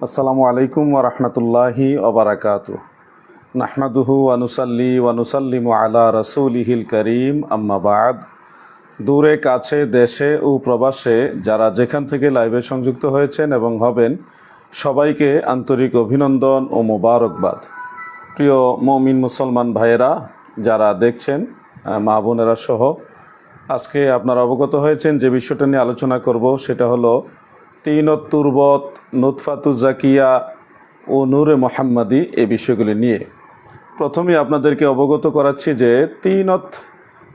আসসালামু আলাইকুম ওয়া রাহমাতুল্লাহি ওয়া বারাকাতুহু। নাহমাদুহু ওয়া নুসাল্লি ওয়া নুসাল্লিমু আলা রাসূলিহিল কারীম, আম্মা বা'দ। দূরে কাছে দেশে ও প্রবাসে যারা যেখান থেকে লাইভে সংযুক্ত হয়েছেন এবং হবেন, সবাইকে আন্তরিক অভিনন্দন ও মোবারকবাদ। প্রিয় মুমিন মুসলমান ভাইয়েরা যারা দেখছেন, মা বোনেরা সহ, আজকে আপনারা অবগত হয়েছেন যে বিষয়টা নিয়ে আলোচনা করব, সেটা হলো তিনত তুরবত, নুতফাতুজ জাকিয়া ও নূরে মোহাম্মদী, এই বিষয়গুলি নিয়ে। প্রথমে আপনাদেরকে অবগত করাচ্ছি যে তিনত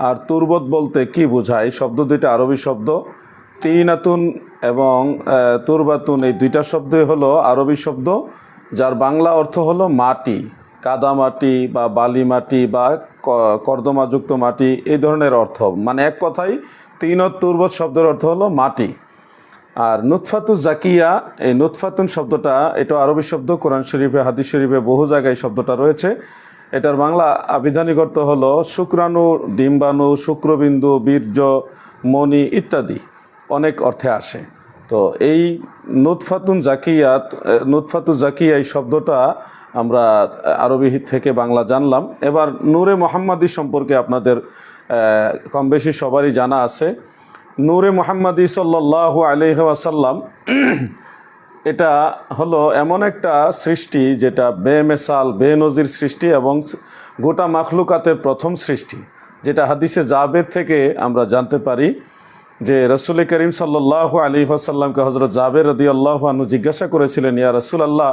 আর তুরবত বলতে কি বোঝায়। শব্দ দুইটা আরবি শব্দ। তিনাতুন এবং তুরবাতুন, এই দুইটা শব্দই হলো আরবি শব্দ, যার বাংলা অর্থ হলো মাটি, কাদা মাটি বা বালি মাটি বা কর্দমাযুক্ত মাটি, এই ধরনের অর্থ। মানে এক কথায় তিনত তুরবত শব্দের অর্থ হলো মাটি। আর নুতফাতুজ জাকিয়া, এই নুতফাতুন শব্দটা, এটা আরবি শব্দ। কোরআন শরীফে, হাদিস শরীফে বহু জায়গায় শব্দটা রয়েছে। এটার বাংলা আবিধানিক অর্থ হলো শুক্রাণু, ডিম্বাণু, শুক্রবিন্দু, বীর্য, মণি ইত্যাদি, অনেক অর্থে আসে। তো এই নুতফাতুন নুতফাতুজ জাকিয়া এই শব্দটা আমরা আরবি থেকে বাংলা জানলাম। এবার নূরে মোহাম্মদী সম্পর্কে আপনাদের কম বেশি সবারই জানা আছে। নূরে মোহাম্মদী সাল্লাল্লাহু আলাইহি ওয়াসাল্লাম, এটা হলো এমন একটা সৃষ্টি যেটা বেমেসাল, বেনজির সৃষ্টি এবং গোটা মাখলুকাতের প্রথম সৃষ্টি, যেটা হাদিসে জাবের থেকে আমরা জানতে পারি যে রসুল করিম সাল্লাল্লাহু আলাইহি ওয়াসাল্লামকে হযরত জাবের রাদিয়াল্লাহু আনহু জিজ্ঞাসা করেছিলেন, ইয়া রাসূলুল্লাহ,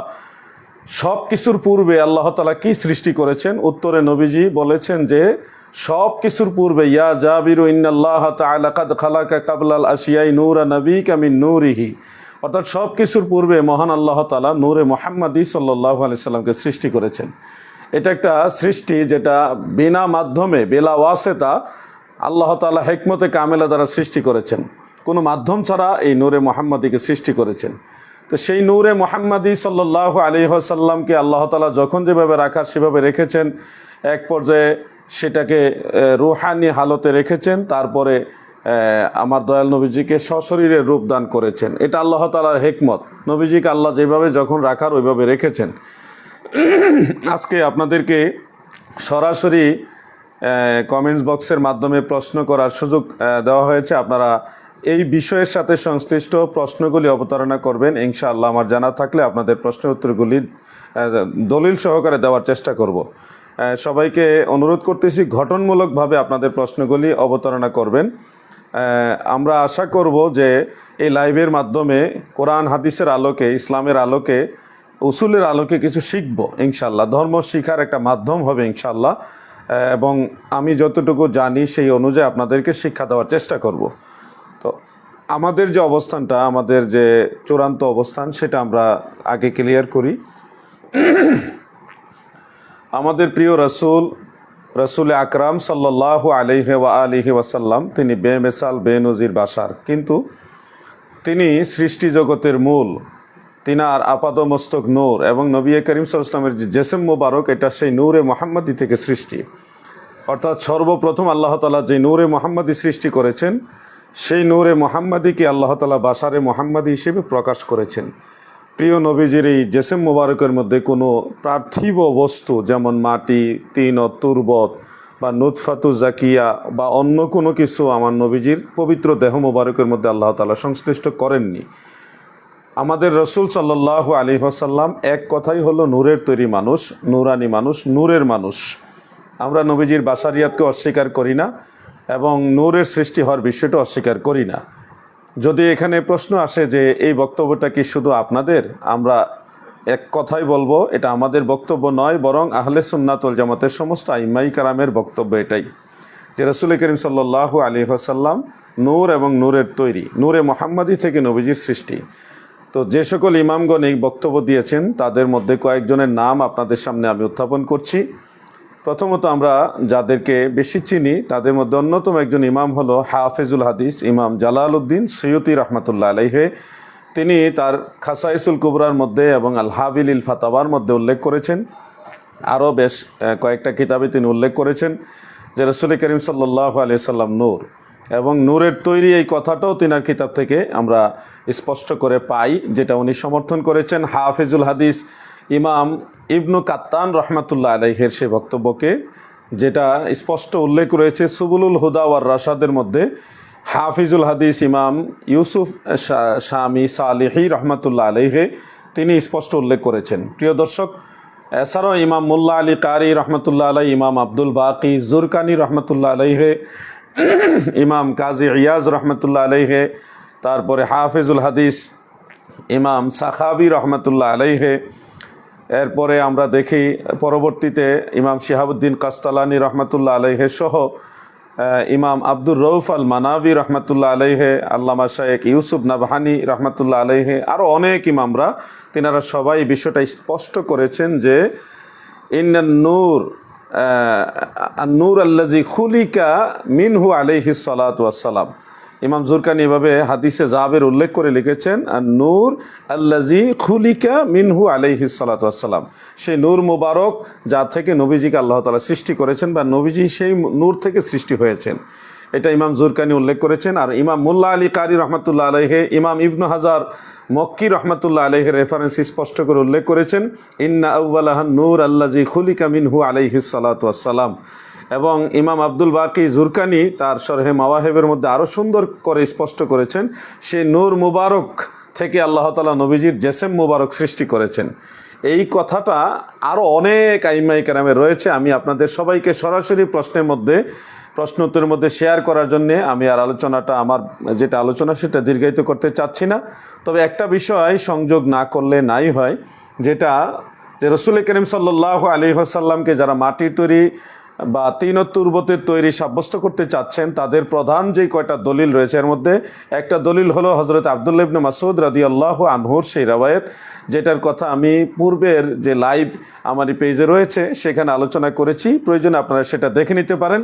সব কিছুর পূর্বে আল্লাহ তাআলা কি সৃষ্টি করেছেন? উত্তরে নবীজি বলেছেন যে সব কিছুর পূর্বে, ইয়া জাবিরু ইন্নাল্লাহ তাআলা কাদ খালাকা কাবলাল আশিয়াই নূরা নবিকা মিন নূরিহি, অর্থাৎ সব কিছুর পূর্বে মহান আল্লাহ তাআলা নূরে মুহাম্মদী সাল্লাল্লাহু আলাইহি সাল্লামকে সৃষ্টি করেছেন। এটা একটা সৃষ্টি যেটা বিনা মাধ্যমে, বেলা ওয়াসিতা, আল্লাহ তাআলা হিকমতে কামেলা দ্বারা সৃষ্টি করেছেন। কোনো মাধ্যম ছাড়া এই নূরে মুহাম্মদীকে সৃষ্টি করেছেন। তো সেই নূরে মুহাম্মদী সাল্লাল্লাহু আলাইহি ওয়াসাল্লামকে আল্লাহ তাআলা যখন যেভাবে রাখার সেভাবে রেখেছেন। এক পর্যায়ে সেটাকে রুহানি হালতে রেখেছেন, তারপরে আমার দয়াল নবীজিকে সশরীরে রূপ দান করেছেন। এটা আল্লাহ তাআলার হিকমত। নবীজিকে আল্লাহ যেভাবে যখন রাখার ওইভাবে রেখেছেন। আজকে আপনাদেরকে সরাসরি কমেন্টস বক্সের মাধ্যমে প্রশ্ন করার সুযোগ দেওয়া হয়েছে। আপনারা এই বিষয়ের সাথে সংশ্লিষ্ট প্রশ্নগুলি অবতারণা করবেন ইনশাআল্লাহ। আমার জানা থাকলে আপনাদের প্রশ্নের উত্তরগুলি দলিল সহকারে দেওয়ার চেষ্টা করব। সবাইকে অনুরোধ করতেছি গঠনমূলকভাবে আপনাদের প্রশ্নগুলি অবতারণা করবেন। আমরা আশা করব যে এই লাইভের মাধ্যমে কোরআন হাদিসের আলোকে, ইসলামের আলোকে, উসুলের আলোকে কিছু শিখব ইনশাআল্লাহ। ধর্ম শিখার একটা মাধ্যম হবে ইনশাআল্লাহ, এবং আমি যতটুকু জানি সেই অনুযায়ী আপনাদেরকে শিক্ষা দেওয়ার চেষ্টা করব। তো আমাদের যে অবস্থানটা, আমাদের যে চূড়ান্ত অবস্থান, সেটা আমরা আগে ক্লিয়ার করি। আমাদের প্রিয় রসুল আকরাম সাল্লাল্লাহু আলাইহি ওয়া আলিহি ওয়াসাল্লাম, তিনি বেমেসাল, বেনজির বাশার, কিন্তু তিনি সৃষ্টি জগতের মূল। তিনার আপাদমস্তক নূর, এবং নবী করিম সাল্লাল্লাহু আলাইহি ওয়াসাল্লামের যে জেসেম মোবারক, এটা সেই নূরে মুহাম্মদী থেকে সৃষ্টি। অর্থাৎ সর্বপ্রথম আল্লাহ তাআলা যে নূরে মুহাম্মদী সৃষ্টি করেছেন, সেই নূরে মুহাম্মদীকে আল্লাহ তাআলা বাশারে মুহাম্মদী হিসেবে প্রকাশ করেছেন। প্রিয় নবীজির এই জেসেম মোবারকের মধ্যে কোনো পার্থিব বস্তু, যেমন মাটি, তিনত, তুরবত বা নুতফাতুজ জাকিয়া বা অন্য কোনো কিছু আমার নবীজির পবিত্র দেহ মোবারকের মধ্যে আল্লাহ তাআলা সংশ্লিষ্ট করেননি। আমাদের রসুল সাল্লাল্লাহু আলাইহি ওয়াসাল্লাম এক কথাই হলো নূরের তৈরি মানুষ, নূরানি মানুষ, নূরের মানুষ। আমরা নবীজির বাশারিয়াতকে অস্বীকার করি না এবং নূরের সৃষ্টি হওয়ার বিষয়টা অস্বীকার করি না। যদি এখানে প্রশ্ন আসে যে এই বক্তব্যটা কি শুধু আপনাদের, আমরা এক কথাই বলবো, এটা আমাদের বক্তব্য নয়, বরং আহলে সুন্নাত ওয়াল জামাতের সমস্ত আইম্মাই কারামের বক্তব্য এটাই, যে রাসূল করিম সাল্লাল্লাহু আলাইহি ওয়াসাল্লাম নূর এবং নূরের তৈরি, নূরে মুহাম্মদী থেকে নবীজির সৃষ্টি। তো যে সকল ইমামগণ এই বক্তব্য দিয়েছেন, তাদের মধ্যে কয়েকজনের নাম আপনাদের সামনে আমি উত্থাপন করছি। প্রথমত আমরা যাদেরকে বেশি চিনি, তাদের মধ্যে অন্যতম একজন ইমাম হলো হাফেজুল হাদিস ইমাম জালালউদ্দিন সৈয়ুতি রহমাতুল্লাহ আলাইহি। তিনি তার খাসাইসুল কুবরার মধ্যে এবং আল হাবিলিল ফাতাওয়ার মধ্যে উল্লেখ করেছেন। আরও বেশ কয়েকটা কিতাবে তিনি উল্লেখ করেছেন যে রাসূল করিম সাল্লাল্লাহু আলাইহি সাল্লাম নূর। এবং নূরের তৈরি এই কথাটাও তিনার কিতাব থেকে আমরা স্পষ্ট করে পাই, যেটা উনি সমর্থন করেছেন হাফিজুল হাদিস ইমাম ইবনু কাত্তান রহমাতুল্লাহ আলাইহের সে বক্তব্যকে, যেটা স্পষ্ট উল্লেখ রয়েছে সুবুলুল হুদা ওয়ার রাশাদের মধ্যে। হাফিজুল হাদিস ইমাম ইউসুফ শামি সালিহি রহমাতুল্লাহ আলাইহে তিনি স্পষ্ট উল্লেখ করেছেন। প্রিয় দর্শক, এছাড়াও ইমাম মোল্লা আলী কারি রহমতুল্লাহ আলাই, ইমাম আব্দুল বাকি জুরকানি রহমতুল্লাহ আলাইহে, ইমাম কাজী ইয়াজ রহমতুল্লাহ আলাইহে, তারপরে হাফিজুল হাদিস ইমাম সাখাবি রহমতুল্লাহ আলাইহে, এরপরে আমরা দেখি পরবর্তীতে ইমাম শিহাবুদ্দিন কাস্তালানি রহমতুল্লাহ আলাইহে সহ ইমাম আব্দুর রউফ আল মানাবি রহমতুল্লাহ আলাইহে, আল্লামা শায়েখ ইউসুফ নাবহানি রহমতুল্লাহ আলাইহে, আরও অনেক ইমামরা তিনারা সবাই বিষয়টা স্পষ্ট করেছেন যে ইন্নান নূর নূর আল্লাজি খুলিকা মিনহু আলাইহিস সালাতু ওয়াসসালাম। ইমাম জুরকানি এভাবে হাদিসে জাবের উল্লেখ করে লিখেছেন, আর নূর আল্লাজি খুলিকা মিনহু আলাইহিস সালাতু ওয়াসসালাম, সেই নূর মুবারক যা থেকে নবীজিকে আল্লাহ তাআলা সৃষ্টি করেছেন বা নবীজি সেই নূর থেকে সৃষ্টি হয়েছেন, এটা ইমাম জুরকানি উল্লেখ করেছেন। আর ইমাম মোল্লা আলী কারি রহমতুল্লাহ আলাইহে, ইমাম ইবনু হাজার মক্কি রহমতুল্লাহ আলাইহের রেফারেন্স স্পষ্ট করে উল্লেখ করেছেন, ইন্না আউওয়ালাহান নূর আল্লাজি খুলিকা মিনহু আলাইহিস সালাতু ওয়াসসালাম। এবং ইমাম আব্দুল বাকি জুরকানি তার শরহে মাওয়াহিবের মধ্যে আরও সুন্দর করে স্পষ্ট করেছেন, সেই নূর মুবারক থেকে আল্লাহ তাআলা নবীজির জেসেম মুবারক সৃষ্টি করেছেন। এই কথাটা আরও অনেক আইমাই কেরামে রয়েছে। আমি আপনাদের সবাইকে সরাসরি প্রশ্ন উত্তরের মধ্যে শেয়ার করার জন্যে আমি আর আমার যেটা আলোচনা সেটা দীর্ঘায়িত করতে চাচ্ছি না। তবে একটা বিষয় সংযোগ না করলে নাই হয়, যেটা যে রসুল করিম সাল্লাল্লাহু আলাইহি ওয়াসাল্লামকে যারা মাটির তৈরি বা তিনতুর্বতের তৈরি সাব্যস্ত করতে চাচ্ছেন, তাদের প্রধান যেই কয়টা দলিল রয়েছে এর মধ্যে একটা দলিল হলো হযরত আব্দুল্লাহ ইবনে মাসউদ রাদিয়াল্লাহু আনহুর সেই রওয়ায়াত, যেটার কথা আমি পূর্বের যে লাইভ আমার পেজে রয়েছে সেখানে আলোচনা করেছি। প্রয়োজনে আপনারা সেটা দেখে নিতে পারেন।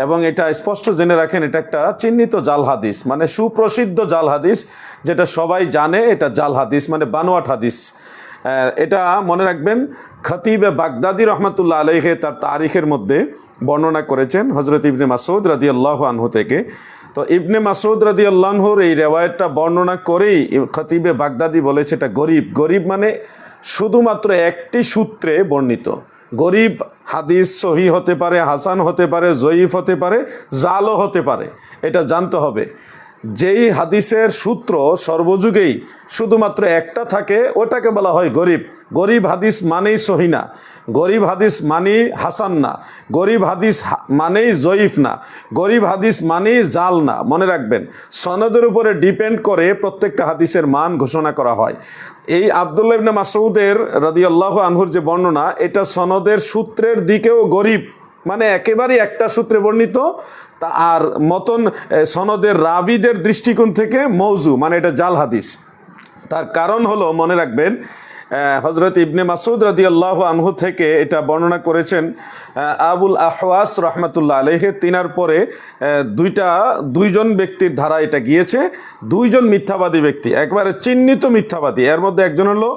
এবং এটা স্পষ্ট জেনে রাখেন, এটা একটা চিহ্নিত জাল হাদিস, মানে সুপ্রসিদ্ধ জাল হাদিস, যেটা সবাই জানে এটা জাল হাদিস, মানে বানোয়াট হাদিস। এটা মনে রাখবেন, খতিবে বাগদাদি রহমতুল্লাহ আলাইহে তার তারিখের মধ্যে বর্ণনা করেছেন হজরত ইবনে মাসউদ রাদিয়াল্লাহু আনহু থেকে। তো ইবনে মাসউদ রাদিয়াল্লাহু আনহুর এই রেওয়ায়াতটা বর্ণনা করেই খতিবে বাগদাদি বলেছে এটা গরিব মানে শুধুমাত্র একটি সূত্রে বর্ণিত। গরিব হাদিস সহি হতে পারে, হাসান হতে পারে, জয়ীফ হতে পারে, জালও হতে পারে, এটা জানতে হবে। যেই হাদিসের সূত্র সর্বযুগেই শুধুমাত্র একটা থাকে ওটাকে বলা হয় গরিব হাদিস মানেই সহি না, গরিব হাদিস মানেই হাসান না, গরিব হাদিস মানেই জয়ীফ না, গরিব হাদিস মানেই জাল না। মনে রাখবেন, সনদের উপরে ডিপেন্ড করে প্রত্যেকটা হাদিসের মান ঘোষণা করা হয়। এই আব্দুল্লাহ ইবনে মাসউদের রাদিয়াল্লাহু আনহুর যে বর্ণনা, এটা সনদের সূত্রের দিকেও গরিব, মানে একেবারেই একটা সূত্রে বর্ণিত, আর মতন সনদের রাবিদের দৃষ্টিকোণ থেকে মৌজু, মানে এটা জাল হাদিস। তার কারণ হলো, মনে রাখবেন, হজরত ইবনে মাসউদ রাদিয়াল্লাহু আনহু থেকে এটা বর্ণনা করেছেন আবুল আহওয়াস রহমতুল্লাহ আলাইহি। তিনার পরে দুইজন ব্যক্তির ধারা এটা গিয়েছে, দুইজন মিথ্যাবাদী ব্যক্তি, একবারে চিহ্নিত মিথ্যাবাদী। এর মধ্যে একজন হলো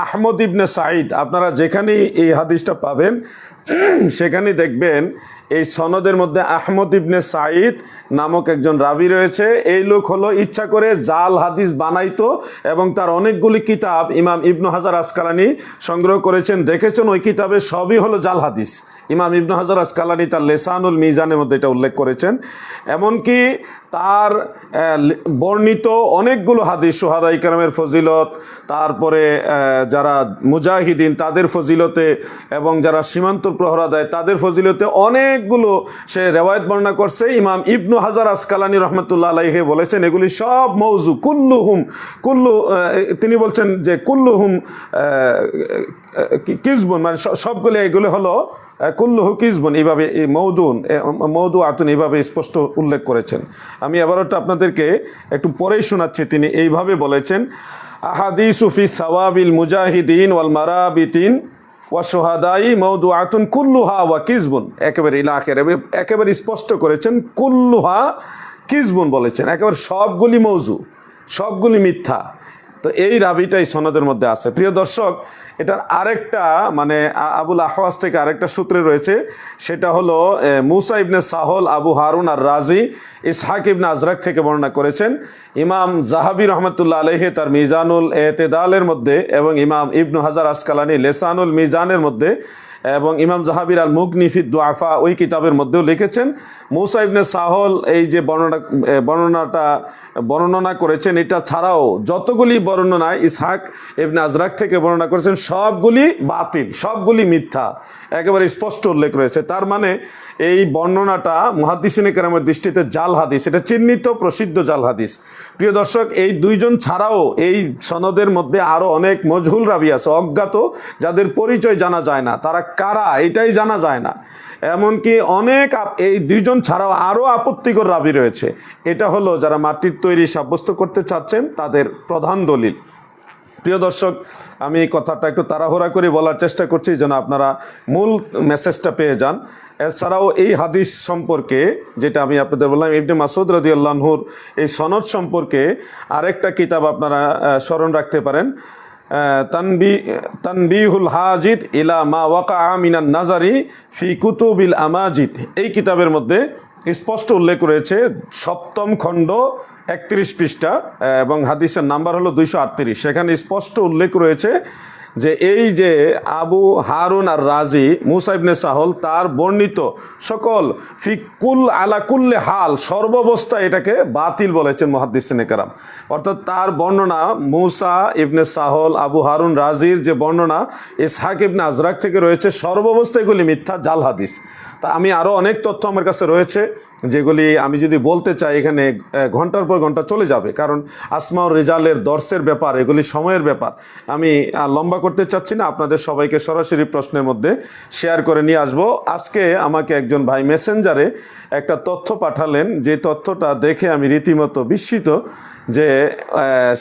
আহমদ ইবনে সাঈদ। আপনারা যেখানেই এই হাদিসটা পাবেন সেখানেই দেখবেন এই সনদের মধ্যে আহমদ ইবনে সাঈদ নামক একজন রাবি রয়েছে। এই লোক হলো ইচ্ছা করে জাল হাদিস বানাইতো এবং তার অনেকগুলি কিতাব ইমাম ইবনু হাজার আসকালানি সংগ্রহ করেছেন, দেখেছেন ওই কিতাবে সবই হলো জাল হাদিস। ইমাম ইবনু হাজার আসকালানি তার লেসানুল মিজানের মধ্যে এটা উল্লেখ করেছেন। এমনকি তার বর্ণিত অনেকগুলো হাদিস, শুহাদায়ে কেরামের ফজিলত, তারপরে যারা মুজাহিদিন তাদের ফজিলতে, এবং যারা সীমান্ত প্রহরা দেয় তাদের ফজিলতে অনেকগুলো সে রেওয়ায়েত বর্ণনা করছে। ইমাম ইবনু হাজার আসকালানি রহমতুল্লাহ আলাইহি বলেছেন এগুলি সব মৌজু, তিনি বলছেন যে কুল্লুহুম কিজবুন, মানে সবগুলো এগুলো হলো কুল্লুহু কিজবুন, এইভাবে মৌদু আতুন এইভাবে স্পষ্ট উল্লেখ করেছেন। আমি আবারও আপনাদেরকে একটু পরেই শোনাচ্ছি। তিনি এইভাবে বলেছেন, আহাদিসু ফি সাওয়াবিল মুজাহিদিন ওয়াল মারাবিতিন ওয়া শুহাদাই মৌদু আতুন কুল্লুহা ওয়া কিজবুন, একেবারে ইলাখের একেবারে স্পষ্ট করেছেন, কুল্লুহা কিজবুন বলেছেন, একেবারে সবগুলি মৌজু, সবগুলি মিথ্যা। তো এই রাবিটাই সনদের মধ্যে আছে। প্রিয় দর্শক, এটার আরেকটা মানে আবুল আহওয়াজ থেকে আরেকটা সূত্রে রয়েছে, সেটা হলো মুসা ইবনে সাহল আবু হারুন আর রাজি ইসহাক ইবনে আজরাক থেকে বর্ণনা করেছেন। ইমাম জাহাবি রহমতুল্লাহ আলাইহি তার মিজানুল এতেদালের মধ্যে এবং ইমাম ইবনু হাজার আসকালানি লেসানুল মিজানের মধ্যে এবং ইমাম জাহাবির আল মুগনি ফি দুআফা ওই কিতাবের মধ্যেও লিখেছেন মুসা ইবনে সাহল এই যে বর্ণনা করেছেন, এটা ছাড়াও যতগুলি বর্ণনায় ইসহাক ইবনে আজরাক থেকে বর্ণনা করেছেন সবগুলি বাতিল, সবগুলি মিথ্যা, একেবারে স্পষ্ট উল্লেখ রয়েছে। তার মানে এই বর্ণনাটা মুহাদ্দিসিনে কেরামের দৃষ্টিতে জাল হাদিস, এটা চিহ্নিত প্রসিদ্ধ জাল হাদিস। প্রিয় দর্শক, এই দুইজন ছাড়াও এই সনদের মধ্যে আরও অনেক মজহুল রাবি আছে, অজ্ঞাত, যাদের পরিচয় জানা যায় না, তারা কারা এটাই জানা যায় না। এমনকি অনেক এই দুইজন ছাড়াও আরও আপত্তিকর রাবি রয়েছে। এটা হলো যারা মাটির তৈরি সাব্যস্ত করতে চাচ্ছেন তাদের প্রধান দলিল। প্রিয় দর্শক, আমি কথাটা একটু তাড়াহুড়া করে বলার চেষ্টা করছি যেন আপনারা মূল মেসেজটা পেয়ে যান। এছাড়াও এই হাদিস সম্পর্কে যেটা আমি আপনাদের বললাম, ইবনে মাসউদ রাদিয়াল্লাহু আনহুর এই সনদ সম্পর্কে আরেকটা কিতাব আপনারা স্মরণ রাখতে পারেন, তানবিহুল হাজিদ ইলা মা ওয়াকা মিনান নাজারি ফি কুতুবিল আমাজিদ। এই কিতাবের মধ্যে স্পষ্ট উল্লেখ রয়েছে, 7ম খণ্ড 31 পৃষ্ঠা এবং হাদিসের নাম্বার হলো 238। সেখানে স্পষ্ট উল্লেখ রয়েছে যে এই যে আবু হারুন আর রাজি মুসা ইবনে সাহল তার বর্ণিত সকল ফিকুল আলা কুল্লে হাল সর্বাবস্থা এটাকে বাতিল বলেছেন মুহাদ্দিসিনে কেরাম। অর্থাৎ তার বর্ণনা মুসা ইবনে সাহল আবু হারুন রাজির যে বর্ণনা ইসহাক ইবনে আজরাক থেকে রয়েছে, সর্বাবস্থা এগুলি মিথ্যা, জাল হাদিস। তা আমি আরও অনেক তথ্য আমার কাছে রয়েছে যেগুলি আমি যদি বলতে চাই এখানে ঘন্টার পর ঘন্টা চলে যাবে, কারণ আসমাউর রিজালের দর্শের ব্যাপার, এগুলি সময়ের ব্যাপার। আমি লম্বা করতে চাচ্ছি না, আপনাদের সবাইকে সরাসরি প্রশ্নের মধ্যে শেয়ার করে নিয়ে আসবো। আজকে আমাকে একজন ভাই মেসেঞ্জারে একটা তথ্য পাঠালেন, যে তথ্যটা দেখে আমি রীতিমতো বিস্মিত, যে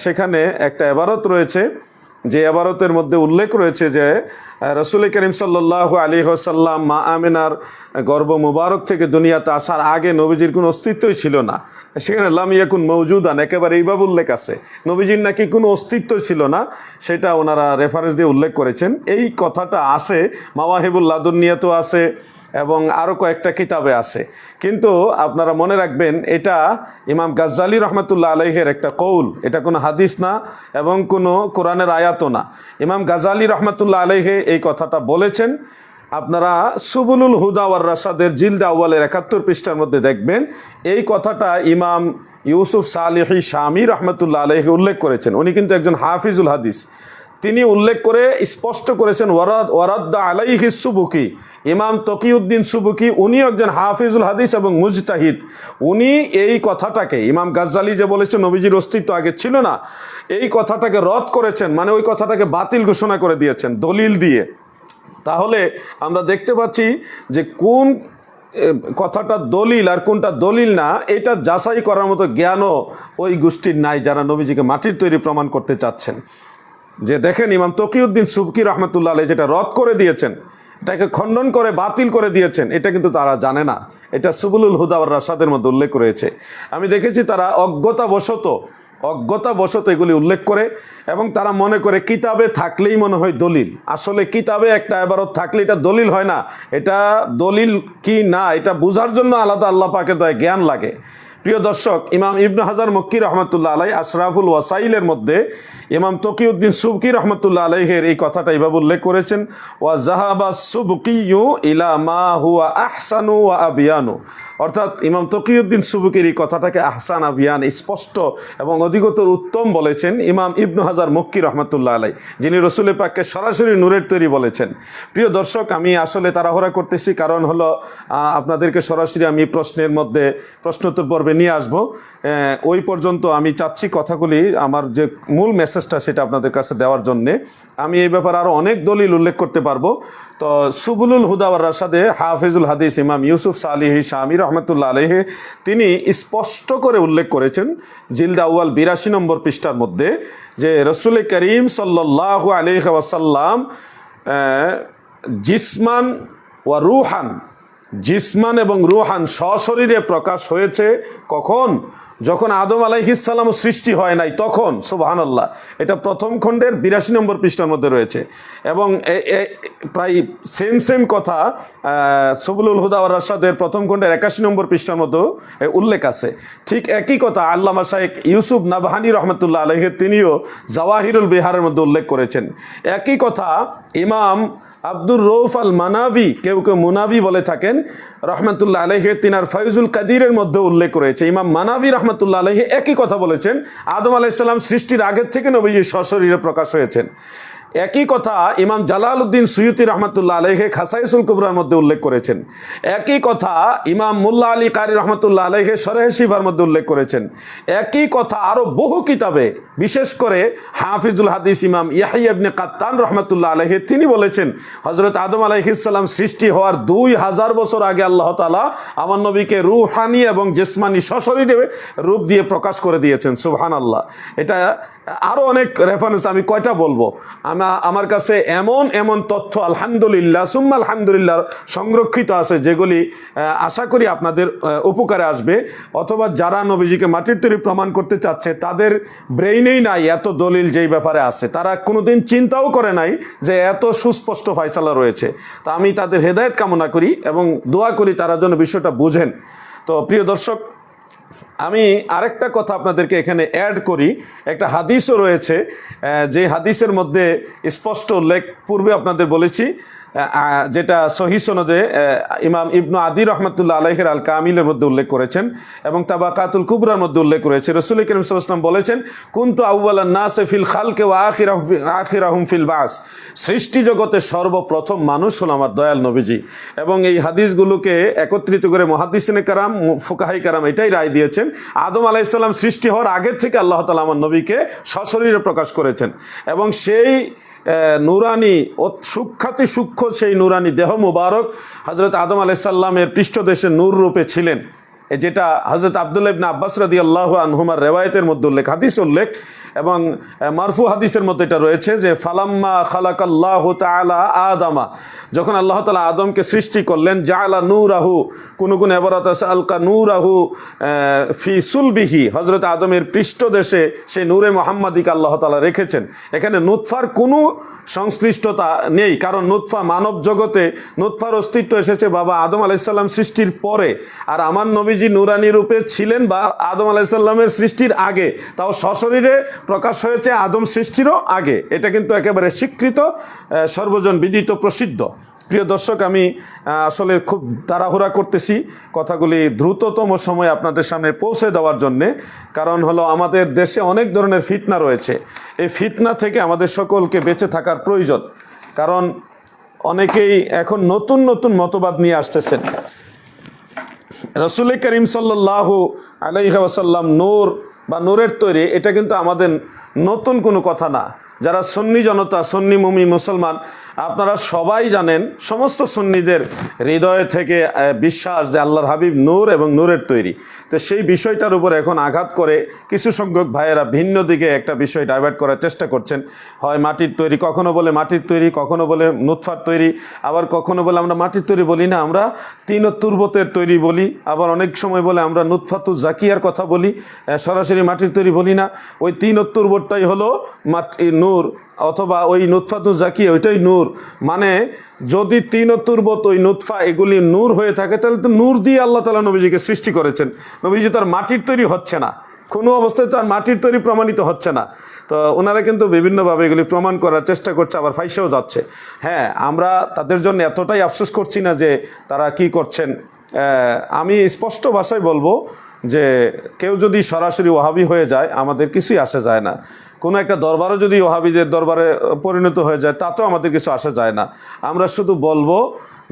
সেখানে একটা এবারত রয়েছে, যে এবারতের মধ্যে উল্লেখ রয়েছে যে রসুল করিম সাল্লাল্লাহু আলাইহি ওয়াসাল্লাম মা আমিনার গর্ভ মুবারক থেকে দুনিয়াতে আসার আগে নবীজির কোনো অস্তিত্বই ছিল না। সেখানে লাম ইয়াকুন মওজুদান একেবারে এইভাবে উল্লেখ আছে, নবীজির নাকি কোনো অস্তিত্ব ছিল না, সেটা ওনারা রেফারেন্স দিয়ে উল্লেখ করেছেন। এই কথাটা আছে মাওয়াহিবুল লাদুন্নিয়াতেও আছে এবং আরও কয়েকটা কিতাবে আছে। কিন্তু আপনারা মনে রাখবেন, এটা ইমাম গাজ্জালি রহমতুল্লাহ আলাইহের একটা কৌল, এটা কোনো হাদিস না এবং কোনো কোরআনের আয়াতও না। ইমাম গাজ্জালি রহমতুল্লাহ আলাইহে এই কথাটা বলেছেন। আপনারা সুবুলুল হুদা ওয়ার রাশাদের জিলদ আউয়ালের 71 পৃষ্ঠার মধ্যে দেখবেন এই কথাটা ইমাম ইউসুফ সালেহি শামী রহমতুল্লাহ আলাইহি উল্লেখ করেছেন। উনি কিন্তু একজন হাফিজুল হাদিস। তিনি উল্লেখ করে স্পষ্ট করেছেন ওয়ারাদ্দা আলাইহি সুবুকি, ইমাম তকিউদ্দিন সুবুকি, উনি একজন হাফিজুল হাদিস এবং মুজতাহিদ। উনি এই কথাটাকে, ইমাম গাজ্জালি যে বলেছেন নবীজির অস্তিত্ব আগে ছিল না, এই কথাটাকে রদ করেছেন, মানে ওই কথাটাকে বাতিল ঘোষণা করে দিয়েছেন দলিল দিয়ে। তাহলে আমরা দেখতে পাচ্ছি যে কোন কথাটা দলিল আর কোনটা দলিল না, এটা যাচাই করার মতো জ্ঞানও ওই গোষ্ঠীর নাই যারা নবীজিকে মাটির তৈরি প্রমাণ করতে চাচ্ছেন। যে দেখেন ইমাম তকিউদ্দিন সুবকি রহমতুল্লাহ আলাইহি যেটা রদ করে দিয়েছেন, এটাকে খণ্ডন করে বাতিল করে দিয়েছেন, এটা কিন্তু তারা জানে না। এটা সুবুলুল হুদা ওয়ার রাশাদের মধ্যে উল্লেখ রয়েছে। আমি দেখেছি তারা অজ্ঞতাবশত এগুলি উল্লেখ করে এবং তারা মনে করে কিতাবে থাকলেই মনে হয় দলিল। আসলে কিতাবে একটা ইবারত থাকলে এটা দলিল হয় না। এটা দলিল কি না এটা বোঝার জন্য আলাদা আল্লাহ পাকের দয়ায় জ্ঞান লাগে। প্রিয় দর্শক, ইমাম ইবনে হাজার মক্কি রহমতুল্লাহ আলাইহি আশরাফুল ওয়াসাইলের মধ্যে ইমাম তকিউদ্দিন সুবকি রহমতুল্লাহ আলাইহের এই কথাটা এইভাবে উল্লেখ করেছেন, ওয়া জাহাবা সুবকিয়ু ইলা মা হুয়া আহসানু ওয়া আবিয়ানু। অর্থাৎ ইমাম তকিউদ্দিন সুবকির এই কথাটাকে আহসান, আবিয়ান, স্পষ্ট এবং অধিকতর উত্তম বলেছেন ইমাম ইবনে হাজার মক্কি রহমতুল্লাহ আলাইহি, যিনি রসুল পাককে সরাসরি নূরের তৈরি বলেছেন। প্রিয় দর্শক, আমি আসলে তাড়াহুড়া করতেছি, কারণ হলো আপনাদেরকে সরাসরি আমি প্রশ্নের মধ্যে প্রশ্নোত্তর পর্বে নিয়ে আসবো। ওই পর্যন্ত আমি চাচ্ছি কথাগুলি, আমার যে মূল মেসেজটা সেটা আপনাদের কাছে দেওয়ার জন্যে। আমি এই ব্যাপারে আরও অনেক দলিল উল্লেখ করতে পারবো। তো সুবুলুল হুদা ওয়ার রাশাদে হাফিজুল হাদিস ইমাম ইউসুফ সালেহি শামী রহমতুল্লাহ আলাইহি তিনি স্পষ্ট করে উল্লেখ করেছেন জিলদ আউয়াল 82 নম্বর পৃষ্ঠার মধ্যে যে রসুল করিম সাল্লাল্লাহু আলাইহি ওয়াসাল্লাম জিসমান ওয়া রুহান, জিসমান এবং রুহান সশরীরে প্রকাশ হয়েছে কখন? যখন আদম আলাইহিসসালাম সৃষ্টি হয় নাই তখন, সুবহানাল্লাহ, এটা প্রথম খণ্ডের 82 নম্বর পৃষ্ঠার মধ্যে রয়েছে। এবং প্রায় সেম কথা সবুলুল হুদা ওয়ার রাশাদের প্রথম খণ্ডের 81 নম্বর পৃষ্ঠার মধ্যেও উল্লেখ আছে। ঠিক একই কথা আল্লামা শাইখ ইউসুফ নাবহানী রহমতুল্লাহ আলাইহি তিনিও জাওয়াহিরুল বিহারের মধ্যে উল্লেখ করেছেন। একই কথা ইমাম আব্দুর রৌফ আল মানাভি, কেউ কেউ মুনাভি বলে থাকেন, রহমতুল্লাহ আলাইহি তিনার ফয়জুল কাদিরের মধ্যে উল্লেখ রয়েছে। ইমাম মানাভি রহমতুল্লাহ আলাইহি একই কথা বলেছেন, আদম আলাইহিস সালাম সৃষ্টির আগের থেকে নবীজি সশরীরে প্রকাশ হয়েছেন। একই কথা ইমাম জালালউদ্দিন সুয়ুতি রহমতুল্লাহ আলাইহি খাসাইসুল কুবরার মধ্যে উল্লেখ করেছেন। একই কথা ইমাম মুল্লা আলী কারি রহমতুল্লাহ আলাইহি শরহে শিফার মধ্যে উল্লেখ করেছেন। একই কথা আরও বহু কিতাবে, বিশেষ করে হাফিজুল হাদিস ইমাম ইয়াহইয়া ইবনে কাত্তান রহমতুল্লাহ আলাইহি তিনি বলেছেন, হযরত আদম আলাইহিস সালাম সৃষ্টি হওয়ার 2000 বছর আগে আল্লাহ তাআলা আমার নবীকে রূহানি এবং জিসমানি সশরীরে রূপ দিয়ে প্রকাশ করে দিয়েছেন। সুবহানাল্লাহ। এটা আরও অনেক রেফারেন্স, আমি কয়টা বলবো, আমার কাছে এমন তথ্য আলহামদুলিল্লাহ সুম্মা আলহামদুলিল্লাহ সংরক্ষিত আছে, যেগুলি আশা করি আপনাদের উপকারে আসবে। অথবা যারা নবীজিকে মাটির তৈরি প্রমাণ করতে চাচ্ছে তাদের ব্রেইনেই নাই এত দলিল যেই ব্যাপারে আছে, তারা কোনোদিন চিন্তাও করে নাই যে এত সুস্পষ্ট ফয়সালা রয়েছে। তা আমি তাদের হেদায়েত কামনা করি এবং দোয়া করি তারা যেন বিষয়টা বুঝেন। তো প্রিয় দর্শক, আমি আরেকটা কথা আপনাদেরকে এখানে অ্যাড করি। একটা হাদিসও রয়েছে, যে হাদিসের মধ্যে স্পষ্ট উল্লেখ পূর্বে আপনাদের বলেছি, যেটা সহিহ সনদে ইমাম ইবনু আদি রহমতুল্লাহ আলাইহির আল কামিলের মধ্যে উল্লেখ করেছেন এবং তাবাকাতুল কুবরার মধ্যে উল্লেখ করেছে। রাসূল করিম সাল্লাল্লাহু আলাইহি ওয়াসাল্লাম বলেছেন, কুনতু আউওয়ালান নাস ফিল খালকি ওয়া আখিরাহুম ফিল বাস। সৃষ্টি জগতে সর্বপ্রথম মানুষ হলো আমার দয়াল নবীজি। এবং এই হাদিসগুলোকে একত্রিত করে মুহাদ্দিসিনে কারাম, ফুকাহায়ে কারাম এটাই রায় দিয়েছেন, আদম আলাইহিস সালাম সৃষ্টি হওয়ার আগের থেকে আল্লাহ তাআলা আমার নবীকে সশরীরে প্রকাশ করেছেন। এবং সেই নুরানি ও সূক্ষ্ম সেই নুরানি দেহ মুবারক হযরত আদম আলাইহিস সালামের পৃষ্ঠদেশে নূর রূপে ছিলেন, যেটা হযরত আব্দুল্লাহ ইবনে আব্বাস রাদিয়াল্লাহু আনহুমার রিওয়ায়াতের মধ্যে উল্লেখ, হাদিস উল্লেখ। এবং মারফু হাদিসের মধ্যে এটা রয়েছে যে ফালাম্মা খালাকাল্লাহু তাআলা আদামা, যখন আল্লাহ তাআলা আদমকে সৃষ্টি করলেন, জাআলা নূরাহু, কোন ইবারত আছে আলকা নূরাহু ফি সুলবিহি, হযরত আদমের পৃষ্ঠদেশে সেই নূরে মুহাম্মাদিকে আল্লাহ তাআলা রেখেছেন। এখানে নুতফার কোনো সংশ্লিষ্টতা নেই, কারণ নুতফা মানব জগতে নুতফার অস্তিত্ব এসেছে বাবা আদম আলাইহিস সালাম সৃষ্টির পরে। আর আমার নবীজি নূরানি রূপে ছিলেন বা আদম আলাইহিস সালামের সৃষ্টির আগে, তাও সশরীরে প্রকাশ হয়েছে আদম সৃষ্টিরও আগে। এটা কিন্তু একেবারে স্বীকৃত, সর্বজন বিদিত, প্রসিদ্ধ। প্রিয় দর্শক, আমি আসলে খুব তাড়াহুড়া করতেছি কথাগুলি দ্রুততম সময়ে আপনাদের সামনে পৌঁছে দেওয়ার জন্যে। কারণ হলো আমাদের দেশে অনেক ধরনের ফিতনা রয়েছে, এই ফিতনা থেকে আমাদের সকলকে বেঁচে থাকার প্রয়োজন। কারণ অনেকেই এখন নতুন মতবাদ নিয়ে আসতেছেন। রাসূল করিম সাল্লাল্লাহু আলাইহি ওয়াসাল্লাম নূর বা নূরের তৈরি, এটা কিন্তু আমাদের নতুন কোনো কথা না। যারা সুন্নি জনতা, সুন্নি মুমিন মুসলমান, আপনারা সবাই জানেন, সমস্ত সুন্নিদের হৃদয় থেকে বিশ্বাস যে আল্লাহর হাবিব নূর এবং নূরের তৈরি। তো সেই বিষয়টার উপর এখন আঘাত করে কিছু সংখ্যক ভাইয়েরা ভিন্ন দিকে একটা বিষয় ডাইভার্ট করার চেষ্টা করছেন। হয় মাটির তৈরি, কখনো বলে মাটির তৈরি, কখনো বলে নুতফার তৈরি, আবার কখনো বলে আমরা মাটির তৈরি বলি না, আমরা তিন তুরবতের তৈরি বলি। আবার অনেক সময় বলে আমরা নুতফাতু জাকিয়ার কথা বলি, সরাসরি মাটির তৈরি বলি না। ওই তিন তুরবতটাই হলো মাটি নূর, অথবা ওই নুতফাতু জাকিয়া ওইটাই নূর। মানে যদি তিন তুরবত ওই নুতফা এগুলি নূর হয়ে থাকে, তাহলে তো নূর দিয়ে আল্লাহ তাআলা নবীজিকে সৃষ্টি করেছেন। নবীজি তো আর মাটির তৈরি হচ্ছে না, কোনো অবস্থায় তো আর মাটির তৈরি প্রমাণিত হচ্ছে না। তো ওনারা কিন্তু বিভিন্নভাবে এগুলি প্রমাণ করার চেষ্টা করছে, আবার ফাইসেও যাচ্ছে। হ্যাঁ, আমরা তাদের জন্য এতটাই আফসোস করছি না যে তারা কি করছেন। আমি স্পষ্ট ভাষায় বলবো যে কেউ যদি সরাসরি ওহাবি হয়ে যায়, আমাদের কিছুই আসে যায় না। কোনো একটা দরবারও যদি ওহাবিদের দরবারে পরিণত হয়ে যায়, তাতেও আমাদের কিছু আসে যায় না। আমরা শুধু বলবো